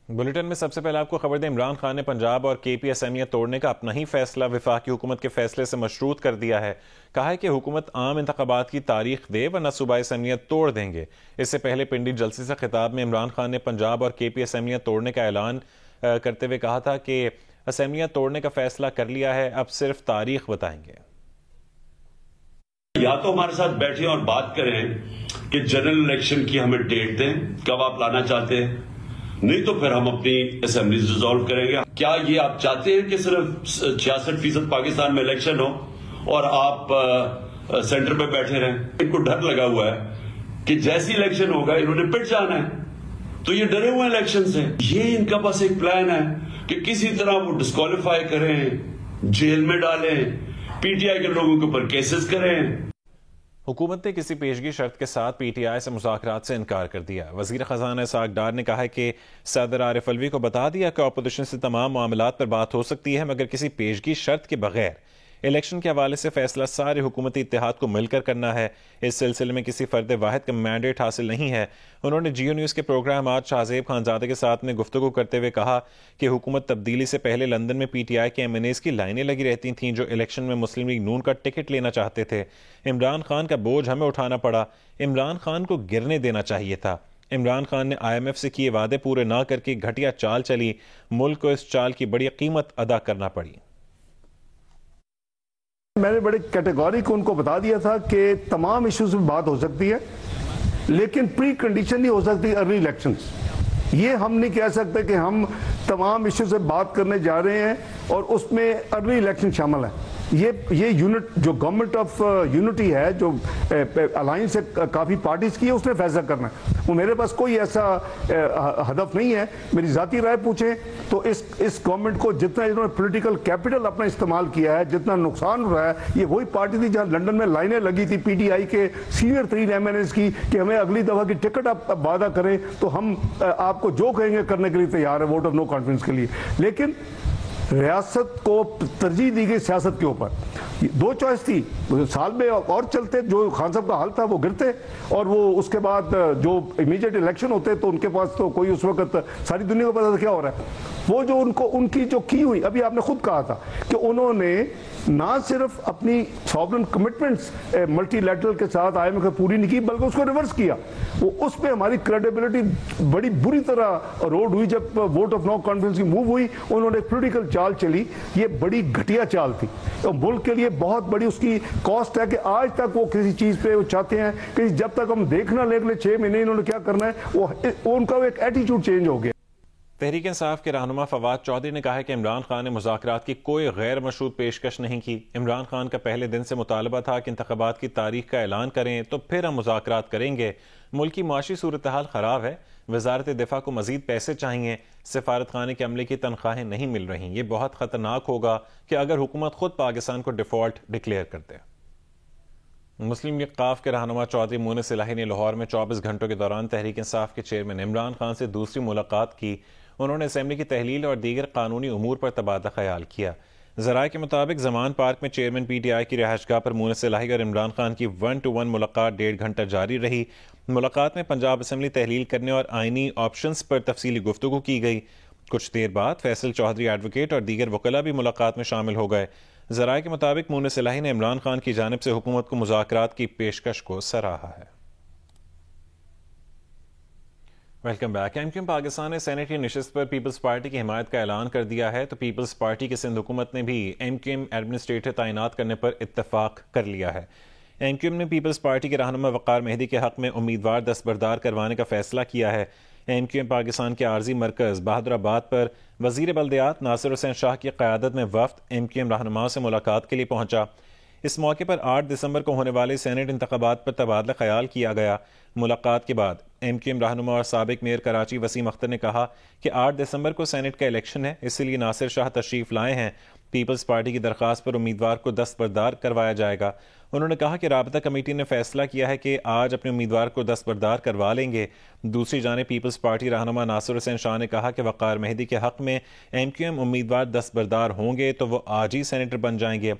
Bulletin میں سب سے پہلے آپ کو خبر دیں، عمران خان نے پنجاب اور کے پی اسمبلیاں توڑنے کا اپنا ہی فیصلہ وفاقی حکومت کے فیصلے سے مشروط کر دیا ہے۔ کہا ہے کہ حکومت عام انتخابات کی تاریخ دے ورنہ صوبائی اسمبلیاں توڑ دیں گے۔ اس سے پہلے پنڈی جلسے سے خطاب میں عمران خان نے پنجاب اور کے پی اسمبلیاں توڑنے کا اعلان کرتے ہوئے کہا تھا کہ اسمبلیاں توڑنے کا فیصلہ کر لیا ہے، اب صرف تاریخ بتائیں گے۔ یا تو ہمارے ساتھ بیٹھیں اور بات کریں کہ جنرل الیکشن کی ہمیں ڈیٹ دیں، کب آپ لانا چاہتے ہیں، نہیں تو پھر ہم اپنی اسمبلیز ڈیزالو کریں گے۔ کیا یہ آپ چاہتے ہیں کہ صرف 66% پاکستان میں الیکشن ہو اور آپ سینٹر پہ بیٹھے رہیں؟ ان کو ڈر لگا ہوا ہے کہ جیسی الیکشن ہوگا انہوں نے پٹ جانا ہے، تو یہ ڈرے ہوئے الیکشن سے۔ یہ ان کا بس ایک پلان ہے کہ کسی طرح وہ ڈسکوالیفائی کریں، جیل میں ڈالیں، پی ٹی آئی کے لوگوں کے اوپر کیسز کریں۔ حکومت نے کسی پیشگی شرط کے ساتھ پی ٹی آئی سے مذاکرات سے انکار کر دیا۔ وزیر خزانہ اسحاق ڈار نے کہا ہے کہ صدر عارف الوی کو بتا دیا کہ اپوزیشن سے تمام معاملات پر بات ہو سکتی ہے، مگر کسی پیشگی شرط کے بغیر۔ الیکشن کے حوالے سے فیصلہ سارے حکومتی اتحاد کو مل کر کرنا ہے، اس سلسلے میں کسی فرد واحد کا مینڈیٹ حاصل نہیں ہے۔ انہوں نے جیو نیوز کے پروگرام آج شاہزیب خانزادہ کے ساتھ میں گفتگو کرتے ہوئے کہا کہ حکومت تبدیلی سے پہلے لندن میں پی ٹی آئی کے ایم این ایز کی لائنیں لگی رہتی تھیں جو الیکشن میں مسلم لیگ نون کا ٹکٹ لینا چاہتے تھے۔ عمران خان کا بوجھ ہمیں اٹھانا پڑا، عمران خان کو گرنے دینا چاہیے تھا۔ عمران خان نے آئی ایم ایف سے کیے وعدے پورے نہ کر کے گھٹیا چال چلی، ملک کو اس چال کی بڑی قیمت ادا کرنا پڑی۔ میں نے بڑے کیٹیگوریک ان کو بتا دیا تھا کہ تمام ایشوز میں بات ہو سکتی ہے لیکن پری کنڈیشن نہیں ہو سکتی ارلی الیکشنز۔ یہ ہم نہیں کہہ سکتے کہ ہم تمام ایشوز سے بات کرنے جا رہے ہیں اور اس میں ارلی الیکشن شامل ہے۔ یہ یونٹ جو گورنمنٹ آف یونٹی ہے، جو الائنس سے کافی پارٹیز کی ہے، اس نے فیصلہ کرنا ہے۔ وہ میرے پاس کوئی ایسا ہدف نہیں ہے۔ میری ذاتی رائے پوچھیں تو اس گورنمنٹ کو جتنا انہوں نے پولیٹیکل کیپٹل اپنا استعمال کیا ہے، جتنا نقصان ہو رہا ہے، یہ وہی پارٹی تھی جہاں لنڈن میں لائنیں لگی تھی پی ٹی آئی کے سینئر ترین ایم این ایز کی کہ ہمیں اگلی دفعہ کی ٹکٹ آپ وعدہ کریں تو ہم آپ کو جو کہیں گے کرنے کے لیے تیار ہے، ووٹ آف نو کانفیڈنس کے لیے۔ لیکن ریاست کو ترجیح دی گئی سیاست کے اوپر۔ دو چوائس تھی، سال میں اور چلتے، جو خان صاحب کا حل تھا وہ گرتے، اور وہ اس کے بعد جو امیجیٹ الیکشن ہوتے تو ان کے پاس تو کوئی اس وقت ساری دنیا کو پتا تھا کیا ہو رہا ہے۔ وہ جو ان کی جو کی ہوئی، ابھی آپ نے خود کہا تھا کہ انہوں نے نہ صرف اپنی سوورن کمٹمنٹس ملٹی لیٹرل کے ساتھ آئی ایم ایف پوری نہیں کی بلکہ اس کو ریورس کیا۔ وہ اس پہ ہماری کریڈیبلٹی بڑی بری طرح روڈ ہوئی جب ووٹ آف نو کانفیڈنس کی موو ہوئی۔ انہوں نے پولیٹیکل چال چلی، یہ بڑی گھٹیا چال تھی اور ملک کے لیے بہت بڑی اس کی کاسٹ ہے کہ آج تک وہ کسی چیز پہ وہ چاہتے ہیں کہ جب تک ہم دیکھنا لے لیں 6 مہینے انہوں نے کیا کرنا ہے، وہ ان کا ایک ایٹیٹیوڈ چینج ہو گیا۔ تحریک انصاف کے رہنما فواد چودھری نے کہا ہے کہ عمران خان نے مذاکرات کی کوئی غیر مشروط پیشکش نہیں کی۔ عمران خان کا پہلے دن سے مطالبہ تھا کہ انتخابات کی تاریخ کا اعلان کریں تو پھر ہم مذاکرات کریں گے۔ ملک کی معاشی صورتحال خراب ہے، وزارت دفاع کو مزید پیسے چاہیے، سفارت خانے کے عملے کی تنخواہیں نہیں مل رہی۔ یہ بہت خطرناک ہوگا کہ اگر حکومت خود پاکستان کو ڈیفالٹ ڈکلیئر کر دے۔ مسلم لیگ قاف کے رہنما چودھری مونس الہی نے لاہور میں 24 گھنٹوں کے دوران تحریک انصاف کے چیئرمین عمران خان سے دوسری ملاقات کی۔ انہوں نے اسمبلی کی تحلیل اور دیگر قانونی امور پر تبادلہ خیال کیا۔ ذرائع کے مطابق زمان پارک میں چیئرمین پی ٹی آئی کی رہائش گاہ پر مونس الہی اور عمران خان کی 1 to 1 ملاقات 1.5 گھنٹہ جاری رہی۔ ملاقات میں پنجاب اسمبلی تحلیل کرنے اور آئینی آپشنز پر تفصیلی گفتگو کی گئی۔ کچھ دیر بعد فیصل چودھری ایڈوکیٹ اور دیگر وکلاء بھی ملاقات میں شامل ہو گئے۔ ذرائع کے مطابق مونس الہی نے عمران خان کی جانب سے حکومت کو مذاکرات کی پیشکش کو سراہا ہے۔ Welcome back. M Q M Pakistan نے سینیٹری نشست پر پیپلز پارٹی کی حمایت کا اعلان کر دیا ہے تو پیپلز پارٹی کی سندھ حکومت نے بھی ایم کیو ایم ایڈمنسٹریٹر تعینات کرنے پر اتفاق کر لیا ہے۔ ایم کیو ایم نے پیپلز پارٹی کے رہنما وقار مہدی کے حق میں امیدوار دستبردار کروانے کا فیصلہ کیا ہے۔ ایم کیو ایم پاکستان کے عارضی مرکز بہادر آباد پر وزیر بلدیات ناصر حسین شاہ کی قیادت میں وفد ایم کیو ایم رہنماؤں سے ملاقات کے لیے پہنچا۔ اس موقع پر 8 دسمبر کو ہونے والے سینٹ انتخابات پر تبادلہ خیال کیا گیا۔ ملاقات کے بعد ایم کیو ایم رہنما اور سابق میئر کراچی وسیم اختر نے کہا کہ 8 دسمبر کو سینٹ کا الیکشن ہے، اس لیے ناصر شاہ تشریف لائے ہیں۔ پیپلز پارٹی کی درخواست پر امیدوار کو دستبردار کروایا جائے گا۔ انہوں نے کہا کہ رابطہ کمیٹی نے فیصلہ کیا ہے کہ آج اپنے امیدوار کو دستبردار کروا لیں گے۔ دوسری جانب پیپلز پارٹی رہنما ناصر حسین شاہ نے کہا کہ وقار مہدی کے حق میں ایم کیو ایم امیدوار دستبردار ہوں گے تو وہ آج ہی سینیٹر بن جائیں گے۔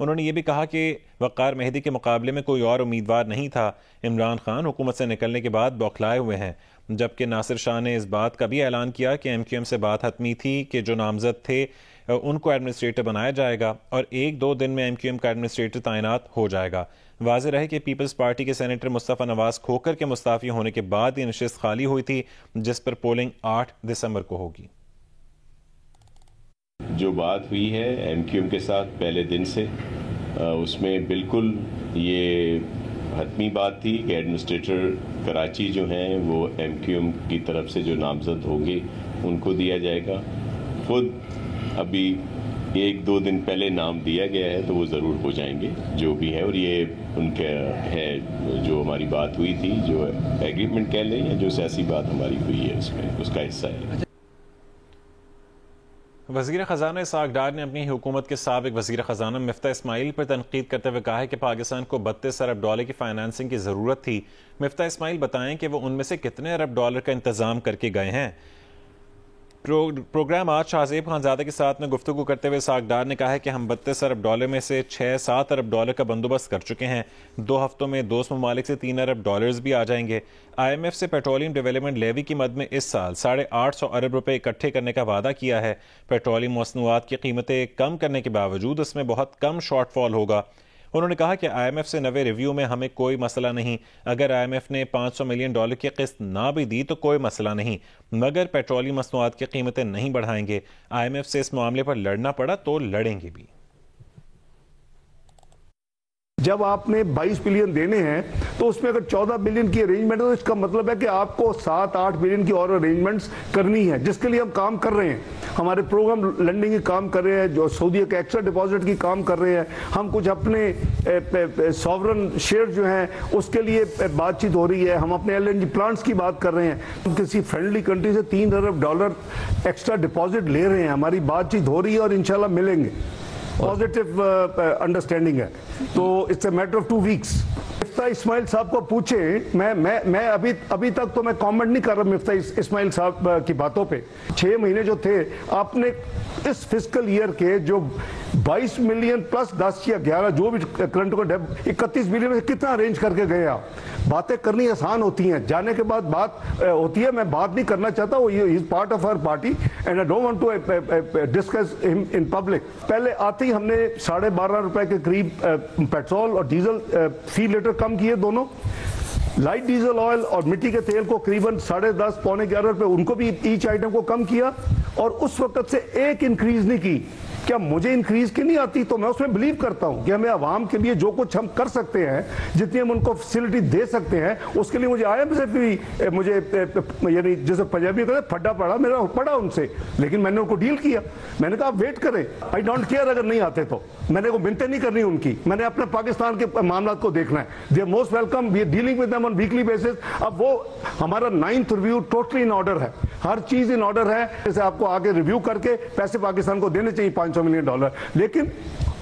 انہوں نے یہ بھی کہا کہ وقار مہدی کے مقابلے میں کوئی اور امیدوار نہیں تھا. عمران خان حکومت سے نکلنے کے بعد بوکھلائے ہوئے ہیں، جبکہ ناصر شاہ نے اس بات کا بھی اعلان کیا کہ ایم کیو ایم سے بات حتمی تھی کہ جو نامزد تھے ان کو ایڈمنسٹریٹر بنایا جائے گا اور 1-2 دن میں ایم کیو ایم کا ایڈمنسٹریٹر تعینات ہو جائے گا. واضح رہے کہ پیپلز پارٹی کے سینیٹر مصطفیٰ نواز کھوکر کے مستعفی ہونے کے بعد یہ نشست خالی ہوئی تھی، جس پر پولنگ 8 دسمبر کو ہوگی. جو بات ہوئی ہے ایم کیو ایم کے ساتھ پہلے دن سے، اس میں بالکل یہ حتمی بات تھی کہ ایڈمنسٹریٹر کراچی جو ہیں وہ ایم کیو ایم کی طرف سے جو نامزد ہوں گے ان کو دیا جائے گا. خود ابھی 1-2 دن پہلے نام دیا گیا ہے تو وہ ضرور ہو جائیں گے جو بھی ہے، اور یہ ان کا ہے جو ہماری بات ہوئی تھی، جو ایگریمنٹ کہہ لیں یا جو سیاسی بات ہماری ہوئی ہے اس میں اس کا حصہ ہے. وزیر خزانہ اسحاق ڈار نے اپنی حکومت کے سابق وزیر خزانہ مفتاح اسماعیل پر تنقید کرتے ہوئے کہا ہے کہ پاکستان کو 32 ارب ڈالر کی فائنانسنگ کی ضرورت تھی. مفتاح اسماعیل بتائیں کہ وہ ان میں سے کتنے ارب ڈالر کا انتظام کر کے گئے ہیں. پروگرام آج شاہزیب خانزادہ کے ساتھ میں گفتگو کرتے ہوئے اسحاق ڈار نے کہا ہے کہ ہم 32 ارب ڈالر میں سے 6-7 ارب ڈالر کا بندوبست کر چکے ہیں. 2 ہفتوں میں دوست ممالک سے 3 ارب ڈالرز بھی آ جائیں گے. آئی ایم ایف سے پیٹرولیم ڈیولپمنٹ لیوی کی مد میں اس سال 850 ارب روپے اکٹھے کرنے کا وعدہ کیا ہے. پیٹرولیم مصنوعات کی قیمتیں کم کرنے کے باوجود اس میں بہت کم شارٹ فال ہوگا. انہوں نے کہا کہ آئی ایم ایف سے نوے ریویو میں ہمیں کوئی مسئلہ نہیں. اگر آئی ایم ایف نے $500 ملین کی قسط نہ بھی دی تو کوئی مسئلہ نہیں، مگر پیٹرولیم مصنوعات کی قیمتیں نہیں بڑھائیں گے. آئی ایم ایف سے اس معاملے پر لڑنا پڑا تو لڑیں گے بھی. جب آپ نے 22 بلین دینے ہیں تو اس میں اگر 14 بلین کی ارینجمنٹ ہے تو اس کا مطلب ہے کہ آپ کو 7-8 بلین کی اور ارینجمنٹس کرنی ہے، جس کے لیے ہم کام کر رہے ہیں. ہمارے پروگرام لینڈنگ کی کام کر رہے ہیں، جو سعودیہ کے ایکسٹرا ڈپازٹ کی کام کر رہے ہیں. ہم کچھ اپنے ساورن شیئر جو ہیں اس کے لیے بات چیت ہو رہی ہے. ہم اپنے ایل این جی پلانٹس کی بات کر رہے ہیں. ہم کسی فرینڈلی کنٹری سے 3 ارب ڈالر ایکسٹرا ڈپازٹ لے رہے ہیں. ہماری بات چیت ہو رہی ہے اور انشاءاللہ ملیں گے. پازیٹیو انڈرسٹینڈنگ ہے تو اٹس اے میٹر آف 2 ویکس. مفتاح اسماعیل صاحب کو پوچھیں، میں ابھی تک تو میں کامنٹ نہیں کر رہا مفتاح اسماعیل صاحب کی باتوں پہ. 6 مہینے جو تھے آپ نے اس فسکل ایئر کے جو 22 ملین پلس 10 یا 11 جو بھی کرنٹ کو 31 بلین میں کتنا ارینج کر کے گئے آپ. باتیں کرنی آسان ہوتی ہیں، جانے کے بعد بات ہوتی ہے. میں بات نہیں کرنا چاہتا، وہ is part of our party and I don't want to discuss ہم ان پبلک. پہلے آتے ہی ہم نے 12.5 روپے کے قریب پیٹرول اور ڈیزل فی لیٹر کم کیے دونوں. لائٹ ڈیزل آئل اور مٹی کے تیل کو قریباً 10.5 پونے 11 روپے ان کو بھی ایچ آئٹم کو کم کیا اور اس وقت سے ایک انکریز نہیں کی. کیا مجھے انکریز کی نہیں آتی؟ تو میں اس میں بلیو کرتا ہوں کہ ہمیں عوام کے لیے جو کچھ ہم کر سکتے ہیں، جتنی ہم ان کو فیسلٹی دے سکتے ہیں، اس کے لیے مجھے آئی ایم سے بھی مجھے یعنی جیسے پنجابی کہتے ہیں پھڈا پڑا، میرا پڑا ان سے، لیکن میں نے ان کو ڈیل کیا. میں نے کہا آپ ویٹ کریں، آئی ڈونٹ کیئر اگر نہیں آتے تو. میں نے کو منتیں نہیں کرنی ان کی، میں نے اپنے پاکستان کے معاملات کو دیکھنا ہے. They are most welcome, we are dealing with them on weekly basis. اب وہ ہمارا 9th review totally in order ہے، ہر چیز ان آرڈر ہے. جیسے آپ کو آگے ریویو کر کے پیسے پاکستان کو دینے چاہیے $500 ملین، لیکن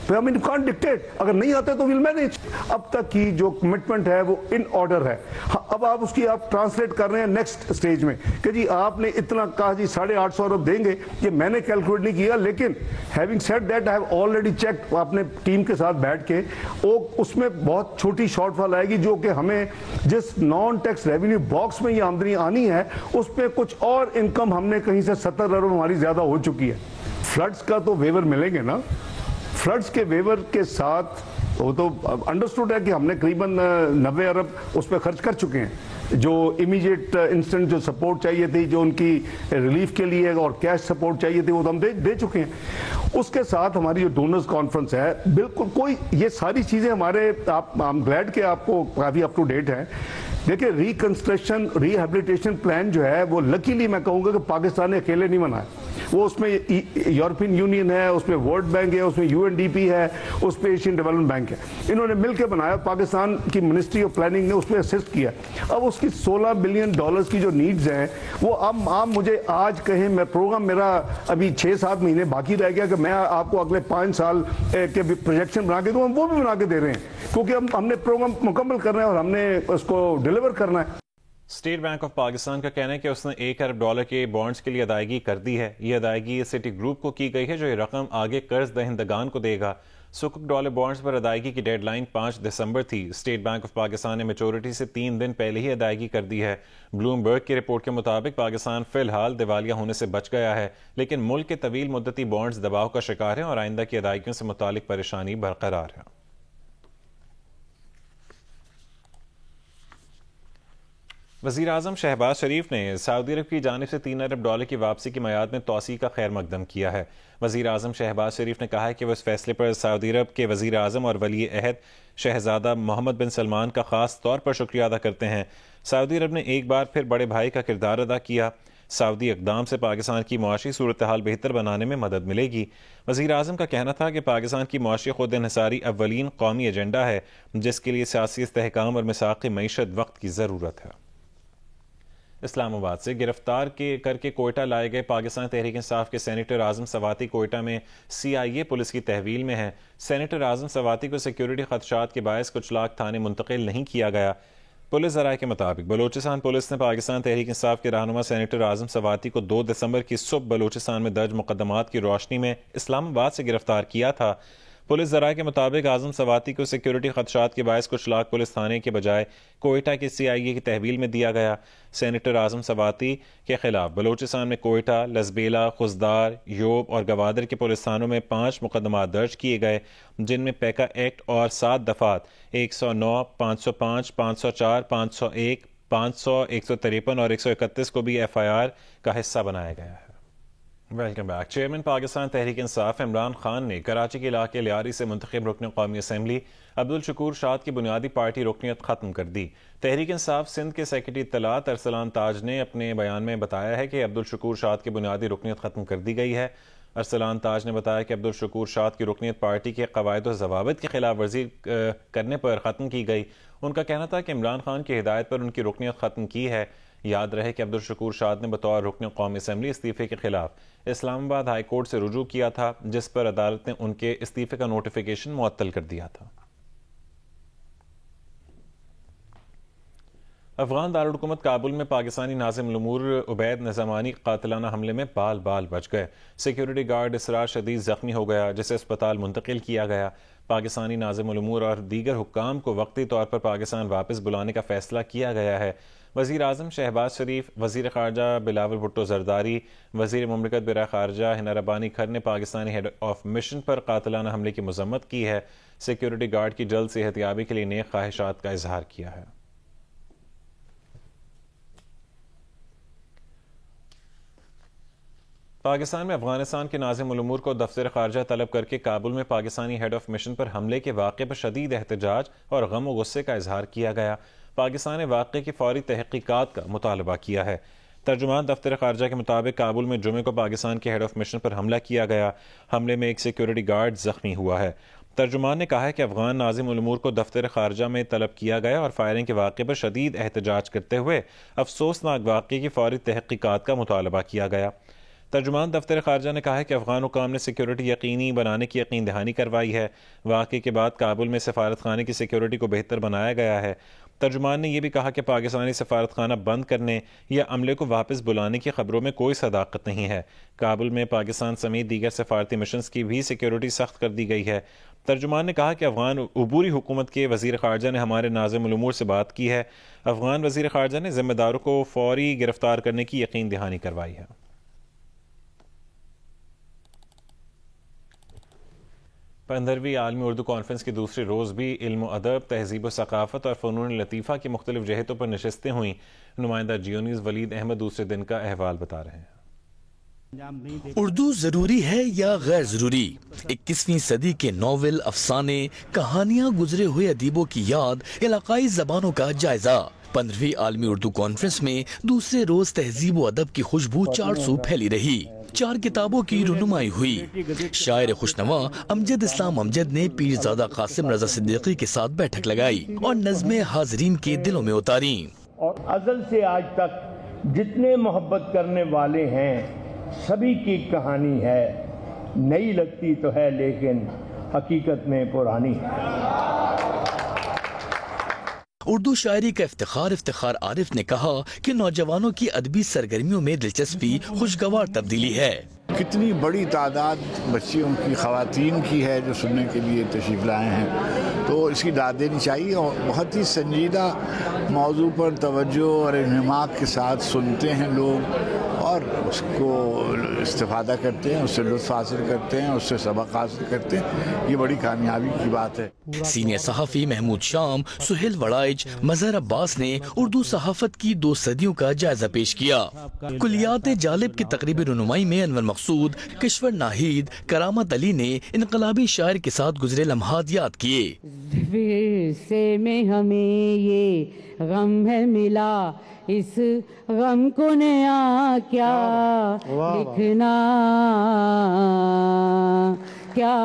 پھر ہم کانٹ ڈکٹیٹ، اگر نہیں آتے تو ویل مینیج. اب تک کی جو کمٹمنٹ ہے وہ ان آرڈر ہے. اب آپ اس کی آپ ٹرانسلیٹ کر رہے ہیں نیکسٹ سٹیج میں کہ جی آپ نے اتنا کہا جی 850 ارب دیں گے. یہ میں نے کیلکولیٹ نہیں کیا، لیکن having said that I have already checked اپنے ٹیم کے ساتھ بیٹھ کے. اس میں بہت چھوٹی شارٹ فال آئے گی جو کہ ہمیں جس نان ٹیکس ریونیو باکس میں یہ آمدنی آنی ہے اس پہ کچھ اور انکم ہم نے کہیں سے 70 ارب ہماری زیادہ ہو چکی ہے. فلڈز کا تو ویور ملیں گے نا. فلڈز کے ویور کے ساتھ وہ تو انڈرسٹوڈ ہے کہ ہم نے قریباً 90 ارب اس پہ خرچ کر چکے ہیں. جو امیجیٹ انسٹنٹ جو سپورٹ چاہیے تھی، جو ان کی ریلیف کے لیے اور کیش سپورٹ چاہیے تھی، وہ تو ہم دے چکے ہیں. اس کے ساتھ ہماری جو ڈونرز کانفرنس ہے، بالکل کوئی یہ ساری چیزیں ہمارے I'm glad کہ آپ کو کافی اپ ٹو ڈیٹ ہیں. دیکھیں ریکنسٹرکشن ریہیبلیٹیشن پلان جو ہے وہ لکیلی میں کہوں گا کہ پاکستان نے اکیلے نہیں بنایا. وہ اس میں یورپین یونین ہے، اس میں ورلڈ بینک ہے، اس میں UNDP ہے، اس میں ایشین ڈیولپمنٹ بینک ہے. انہوں نے مل کے بنایا. پاکستان کی منسٹری آف پلاننگ نے اس میں اسسٹ کیا. اب اس کی $16 بلین کی جو نیڈز ہیں وہ اب آپ مجھے آج کہیں، میں پروگرام میرا ابھی 6-7 مہینے باقی رہ گیا کہ میں آپ کو اگلے 5 سال کے بھی پروجیکشن بنا کے دوں، ہم وہ بھی بنا کے دے رہے ہیں کیونکہ ہم نے پروگرام مکمل کرنا ہے اور ہم نے اس کو ڈیلیور کرنا ہے. اسٹیٹ بینک آف پاکستان کا کہنا ہے کہ اس نے $1 ارب کے بانڈز کے لیے ادائیگی کر دی ہے. یہ ادائیگی سٹی گروپ کو کی گئی ہے جو یہ رقم آگے قرض دہندگان کو دے گا. سکک ڈالر بانڈز پر ادائیگی کی ڈیڈ لائن 5 دسمبر تھی۔ اسٹیٹ بینک آف پاکستان نے میچورٹی سے 3 دن پہلے ہی ادائیگی کر دی ہے۔ بلوم برگ کی رپورٹ کے مطابق پاکستان فی الحال دیوالیہ ہونے سے بچ گیا ہے، لیکن ملک کے طویل مدتی بانڈز دباؤ کا شکار ہیں اور آئندہ کی ادائیگیوں سے متعلق پریشانی برقرار ہے۔ وزیر اعظم شہباز شریف نے سعودی عرب کی جانب سے 3 ارب ڈالر کی واپسی کی میعاد میں توسیع کا خیر مقدم کیا ہے۔ وزیر اعظم شہباز شریف نے کہا ہے کہ وہ اس فیصلے پر سعودی عرب کے وزیر اعظم اور ولی عہد شہزادہ محمد بن سلمان کا خاص طور پر شکریہ ادا کرتے ہیں۔ سعودی عرب نے ایک بار پھر بڑے بھائی کا کردار ادا کیا۔ سعودی اقدام سے پاکستان کی معاشی صورتحال بہتر بنانے میں مدد ملے گی۔ وزیر اعظم کا کہنا تھا کہ پاکستان کی معاشی خود انحصاری اولین قومی ایجنڈا ہے، جس کے لیے سیاسی استحکام اور مساق معیشت وقت کی ضرورت ہے۔ اسلام آباد سے گرفتار کر کے کوئٹہ لائے گئے پاکستان تحریک انصاف کے سینیٹر اعظم سواتی کوئٹہ میں CIA پولیس کی تحویل میں ہیں۔ سینیٹر اعظم سواتی کو سیکیورٹی خدشات کے باعث کچھ لاکھ تھانے منتقل نہیں کیا گیا۔ پولیس ذرائع کے مطابق بلوچستان پولیس نے پاکستان تحریک انصاف کے رہنما سینیٹر اعظم سواتی کو 2 دسمبر کی صبح بلوچستان میں درج مقدمات کی روشنی میں اسلام آباد سے گرفتار کیا تھا۔ پولیس ذرائع کے مطابق اعظم سواتی کو سیکیورٹی خدشات کے باعث کچھ لاکھ پولیس تھانے کے بجائے کوئٹہ کے CIA کی تحویل میں دیا گیا۔ سینیٹر اعظم سواتی کے خلاف بلوچستان میں کوئٹہ، لسبیلا، خزدار، یوب اور گوادر کے پولیس تھانوں میں 5 مقدمات درج کیے گئے، جن میں پیکا ایکٹ اور 7 دفعات 109، 505، 504، 501، 500، 153 اور 131 کو بھی FIR کا حصہ بنایا گیا ہے۔ Welcome back. Chairman Pakistan Tehreek Insaf Imran Khan نے کراچی کے علاقے لیاری سے منتخب رکن قومی اسمبلی عبدالشکور شاد کی بنیادی پارٹی رکنیت ختم کر دی۔ تحریک انصاف سندھ کے سیکرٹری اطلاعات ارسلان تاج نے اپنے بیان میں بتایا ہے کہ عبدالشکور شاد کی بنیادی رکنیت ختم کر دی گئی ہے۔ ارسلان تاج نے بتایا کہ عبدالشکور شاد کی رکنیت پارٹی کے قواعد و ضوابط کی خلاف ورزی کرنے پر ختم کی گئی۔ ان کا کہنا تھا کہ عمران خان کی ہدایت پر ان کی رکنیت ختم کی ہے۔ یاد رہے کہ عبدالشکور شاد نے بطور رکن قومی اسمبلی استعفے کے خلاف اسلام آباد ہائی کورٹ سے رجوع کیا تھا، جس پر عدالت نے ان کے استعفے کا نوٹیفیکیشن معطل کر دیا تھا۔ افغان دارالحکومت کابل میں پاکستانی ناظم الامور عبید نظامانی قاتلانہ حملے میں بال بچ گئے۔ سیکیورٹی گارڈ اسرار شدید زخمی ہو گیا، جسے اسپتال منتقل کیا گیا۔ پاکستانی ناظم الامور اور دیگر حکام کو وقتی طور پر پاکستان واپس بلانے کا فیصلہ کیا گیا ہے۔ وزیر اعظم شہباز شریف، وزیر خارجہ بلاول بھٹو زرداری، وزیر مملکت برائے خارجہ ہنا ربانی کھر نے پاکستانی ہیڈ آف مشن پر قاتلانہ حملے کی مذمت کی ہے۔ سیکیورٹی گارڈ کی جلد صحتیابی کے لیے نیک خواہشات کا اظہار کیا ہے۔ پاکستان میں افغانستان کے ناظم الامور کو دفتر خارجہ طلب کر کے کابل میں پاکستانی ہیڈ آف مشن پر حملے کے واقعے پر شدید احتجاج اور غم و غصے کا اظہار کیا گیا۔ پاکستان نے واقعے کی فوری تحقیقات کا مطالبہ کیا ہے۔ ترجمان دفتر خارجہ کے مطابق کابل میں جمعے کو پاکستان کے ہیڈ آف مشن پر حملہ کیا گیا۔ حملے میں ایک سیکیورٹی گارڈ زخمی ہوا ہے۔ ترجمان نے کہا ہے کہ افغان ناظم الامور کو دفتر خارجہ میں طلب کیا گیا اور فائرنگ کے واقعے پر شدید احتجاج کرتے ہوئے افسوسناک واقعے کی فوری تحقیقات کا مطالبہ کیا گیا۔ ترجمان دفتر خارجہ نے کہا ہے کہ افغان حکام نے سیکیورٹی یقینی بنانے کی یقین دہانی کروائی ہے۔ واقعے کے بعد کابل میں سفارت خانے کی سیکیورٹی کو بہتر بنایا گیا ہے۔ ترجمان نے یہ بھی کہا کہ پاکستانی سفارت خانہ بند کرنے یا عملے کو واپس بلانے کی خبروں میں کوئی صداقت نہیں ہے۔ کابل میں پاکستان سمیت دیگر سفارتی مشنز کی بھی سیکیورٹی سخت کر دی گئی ہے۔ ترجمان نے کہا کہ افغان عبوری حکومت کے وزیر خارجہ نے ہمارے ناظم الامور سے بات کی ہے۔ افغان وزیر خارجہ نے ذمہ داروں کو فوری گرفتار کرنے کی یقین دہانی کروائی ہے۔ 15ویں عالمی اردو کانفرنس کے دوسرے روز بھی علم و ادب، تہذیب و ثقافت اور فنون لطیفہ کی مختلف جہتوں پر نشستیں ہوئیں۔ نمائندہ جیو نیوز ولید احمد دوسرے دن کا احوال بتا رہے ہیں۔ اردو ضروری ہے یا غیر ضروری؟ 21ویں صدی کے ناول، افسانے، کہانیاں، گزرے ہوئے ادیبوں کی یاد، علاقائی زبانوں کا جائزہ۔ 15ویں عالمی اردو کانفرنس میں دوسرے روز تہذیب و ادب کی خوشبو 400 پھیلی رہی۔ 4 کتابوں کی رونمائی ہوئی۔ شاعر خوشنوا امجد اسلام امجد نے پیرزادہ قاسم رضا صدیقی کے ساتھ بیٹھک لگائی اور نظمیں حاضرین کے دلوں میں اتاری۔ اور ازل سے آج تک جتنے محبت کرنے والے ہیں سبھی کی کہانی ہے، نئی لگتی تو ہے لیکن حقیقت میں پرانی ہے۔ اردو شاعری کا افتخار عارف نے کہا کہ نوجوانوں کی ادبی سرگرمیوں میں دلچسپی خوشگوار تبدیلی ہے. کتنی بڑی تعداد بچیوں کی، خواتین کی ہے جو سننے کے لیے تشریف لائے ہیں، تو اس کی داد دینی چاہیے. اور بہت ہی سنجیدہ موضوع پر توجہ اور انہماک کے ساتھ سنتے ہیں لوگ اور اس کو استفادہ کرتے ہیں، اس سے لطف حاصل کرتے ہیں، اس سے سبق حاصل کرتے ہیں. یہ بڑی کامیابی کی بات ہے. سینئر صحافی محمود شام، سہیل وڑائچ، مظہر عباس نے اردو صحافت کی 2 صدیوں کا جائزہ پیش کیا. کلیات جالب کی تقریبی رونمائی میں انور مقصود، کشور ناہید، کرامت علی نے انقلابی شاعر کے ساتھ گزرے لمحات یاد کیے. سے میں ہمیں یہ غم ہے ملا، اس غم کو نیا کیا لکھنا، کیا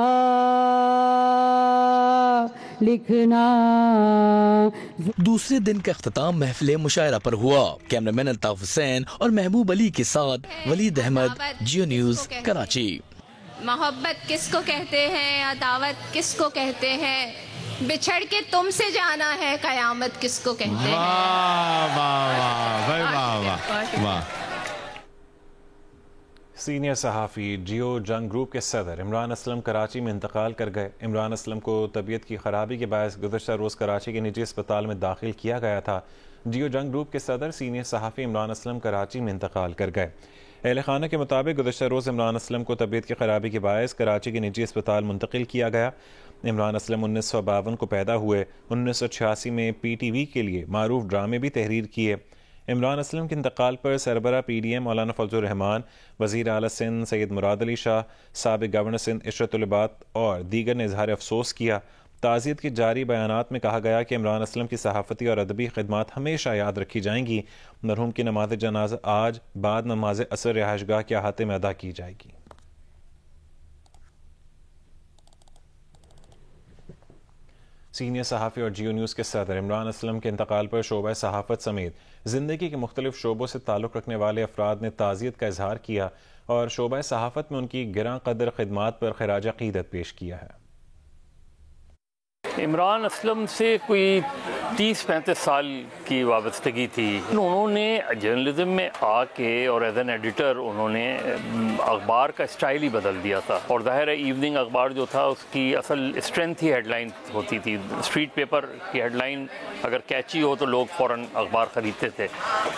لکھنا. دوسرے دن کا اختتام محفل مشاعرہ پر ہوا. کیمرہ مین الطاف حسین اور محبوب علی کے ساتھ ولید احمد، جیو نیوز، کراچی. محبت کس کو کہتے ہیں، عداوت کس کو کہتے ہیں، بچھڑ کے تم سے جانا ہے قیامت کس کو کہتے ہیں. واہ واہ واہ واہ واہ. سینئر صحافی جیو جنگ گروپ کے صدر عمران اسلم کراچی میں انتقال کر گئے. عمران اسلم کو طبیعت کی خرابی کے باعث گزشتہ روز کراچی کے نجی اسپتال میں داخل کیا گیا تھا. جیو جنگ گروپ کے صدر سینئر صحافی عمران اسلم کراچی میں انتقال کر گئے. اہل خانہ کے مطابق گزشتہ روز عمران اسلم کو طبیعت کی خرابی کے باعث کراچی کے نجی اسپتال منتقل کیا گیا. عمران اسلم 1952 کو پیدا ہوئے. 1986 میں پی ٹی وی کے لیے معروف ڈرامے بھی تحریر کیے. عمران اسلم کے انتقال پر سربراہ پی ڈی ایم مولانا فضل الرحمان، وزیر اعلیٰ سندھ سید مراد علی شاہ، سابق گورنر سندھ عشرت العباد اور دیگر نے اظہار افسوس کیا. تعزیت کے جاری بیانات میں کہا گیا کہ عمران اسلم کی صحافتی اور ادبی خدمات ہمیشہ یاد رکھی جائیں گی. مرحوم کی نماز جنازہ آج بعد نماز عصر رہائش گاہ کے احاطے میں ادا کی جائے گی. سینئر صحافی اور جیو نیوز کے صدر عمران اسلم کے انتقال پر شعبہ صحافت سمیت زندگی کے مختلف شعبوں سے تعلق رکھنے والے افراد نے تعزیت کا اظہار کیا اور شعبہ صحافت میں ان کی گراں قدر خدمات پر خراج عقیدت پیش کیا ہے. عمران اسلم سے کوئی 30-35 سال کی وابستگی تھی. انہوں نے جرنلزم میں آ کے اور ایز این ایڈیٹر انہوں نے اخبار کا اسٹائل ہی بدل دیا تھا. اور ظاہر ہے ایوننگ اخبار جو تھا اس کی اصل اسٹرینتھ ہی ہیڈ لائن ہوتی تھی. اسٹریٹ پیپر کی ہیڈ لائن اگر کیچی ہو تو لوگ فوراً اخبار خریدتے تھے.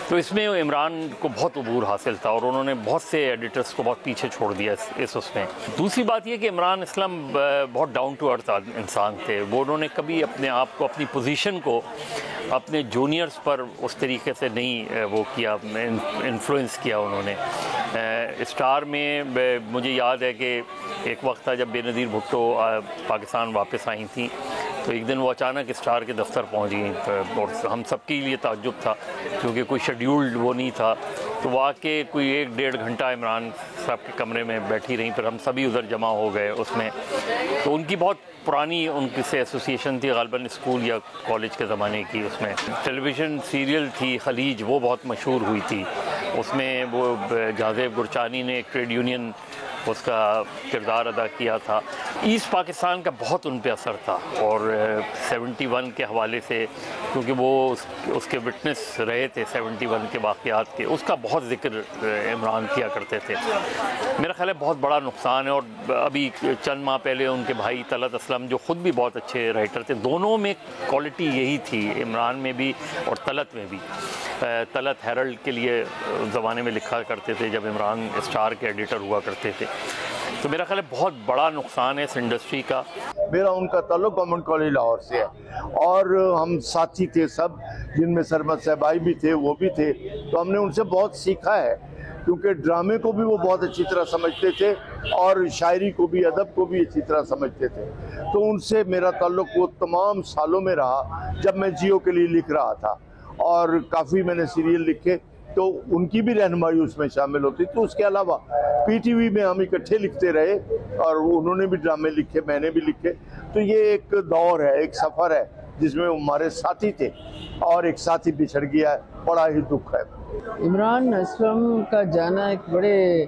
تو اس میں عمران کو بہت عبور حاصل تھا اور انہوں نے بہت سے ایڈیٹرز کو بہت پیچھے چھوڑ دیا اس میں. دوسری بات یہ کہ عمران اسلم بہت ڈاؤن ٹو ارتھ انسان تھے. وہ انہوں نے کبھی اپنے آپ کو، اپنی پوزیشن کو اپنے جونیئرز پر اس طریقے سے نہیں وہ کیا، انفلوئنس کیا. انہوں نے اسٹار میں مجھے یاد ہے کہ ایک وقت تھا جب بے نظیر بھٹو پاکستان واپس آئی تھیں تو ایک دن وہ اچانک اسٹار کے دفتر پہنچ گئیں اور ہم سب کے لیے تعجب تھا کیونکہ کوئی شیڈیولڈ وہ نہیں تھا. تو وہ آ کے کوئی 1-1.5 گھنٹہ عمران صاحب کے کمرے میں بیٹھی رہیں. پھر ہم سبھی ادھر جمع ہو گئے اس میں. تو ان کی بہت پرانی ان کی سے ایسوسیشن تھی، غالباً اسکول یا کالج کے زمانے کی. اس میں ٹیلی ویژن سیریل تھی خلیج، وہ بہت مشہور ہوئی تھی. اس میں وہ جازیب گرچانی نے ایک ٹریڈ یونین اس کا کردار ادا کیا تھا. ایسٹ پاکستان کا بہت ان پہ اثر تھا اور 71 کے حوالے سے کیونکہ وہ اس کے وٹنس رہے تھے 71 کے واقعات کے، اس کا بہت ذکر عمران کیا کرتے تھے. میرا خیال ہے بہت بڑا نقصان ہے. اور ابھی چند ماہ پہلے ان کے بھائی طلعت اسلم جو خود بھی بہت اچھے رائٹر تھے، دونوں میں کوالٹی یہی تھی، عمران میں بھی اور طلعت میں بھی. طلعت ہیرلڈ کے لیے زمانے میں لکھا کرتے تھے جب عمران اسٹار کے ایڈیٹر ہوا کرتے تھے. تو میرا خیال ہے بہت بڑا نقصان ہے اس انڈسٹری کا. میرا ان کا تعلق گورنمنٹ کالج لاہور سے ہے اور ہم ساتھی تھے سب، جن میں سرمد صاحبائی بھی تھے، وہ بھی تھے. تو ہم نے ان سے بہت سیکھا ہے کیونکہ ڈرامے کو بھی وہ بہت اچھی طرح سمجھتے تھے اور شاعری کو بھی، ادب کو بھی اچھی طرح سمجھتے تھے. تو ان سے میرا تعلق وہ تمام سالوں میں رہا جب میں جیو کے لیے لکھ رہا تھا اور کافی میں نے سیریل لکھے تو ان کی بھی رہنمائی اس میں شامل ہوتی. تو اس کے علاوہ پی ٹی وی میں ہم اکٹھے لکھتے رہے اور انہوں نے بھی ڈرامے لکھے، میں نے بھی لکھے. تو یہ ایک دور ہے، ایک سفر ہے جس میں ہمارے ساتھی تھے اور ایک ساتھی بچھڑ گیا ہے. بڑا ہی دکھ ہے. عمران اسلم کا جانا ایک بڑے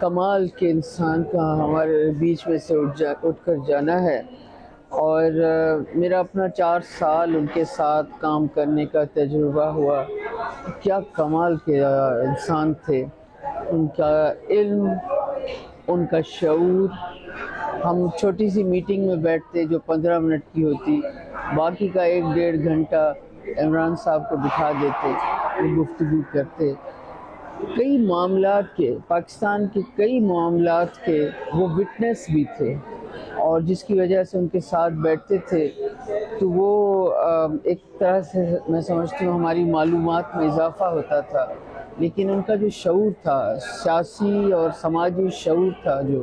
کمال کے انسان کا ہمارے بیچ میں سے اٹھ کر جانا ہے اور میرا اپنا 4 سال ان کے ساتھ کام کرنے کا تجربہ ہوا. کیا کمال کے انسان تھے، ان کا علم، ان کا شعور. ہم چھوٹی سی میٹنگ میں بیٹھتے جو 15 منٹ کی ہوتی، باقی کا 1-1.5 گھنٹہ عمران صاحب کو بٹھا دیتے، گفتگو کرتے. کئی معاملات کے، پاکستان کے کئی معاملات کے وہ وٹنس بھی تھے، اور جس کی وجہ سے ان کے ساتھ بیٹھتے تھے تو وہ ایک طرح سے میں سمجھتی ہوں ہماری معلومات میں اضافہ ہوتا تھا. لیکن ان کا جو شعور تھا، سیاسی اور سماجی شعور تھا، جو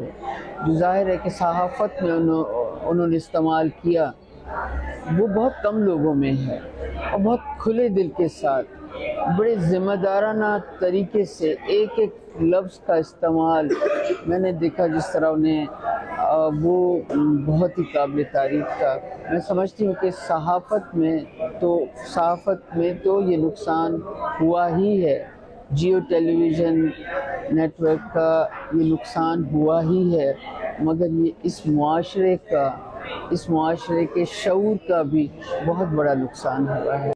ظاہر ہے کہ صحافت میں انہوں نے استعمال کیا، وہ بہت کم لوگوں میں ہے. اور بہت کھلے دل کے ساتھ، بڑے ذمہ دارانہ طریقے سے ایک ایک لفظ کا استعمال میں نے دیکھا. جس طرح انہیں وہ بہت ہی قابل تعریف تھا. میں سمجھتی ہوں کہ صحافت میں تو یہ نقصان ہوا ہی ہے، جیو ٹیلی ویژن نیٹ ورک کا یہ نقصان ہوا ہی ہے، مگر یہ اس معاشرے کے شعور کا بھی بہت بڑا نقصان ہوا ہے.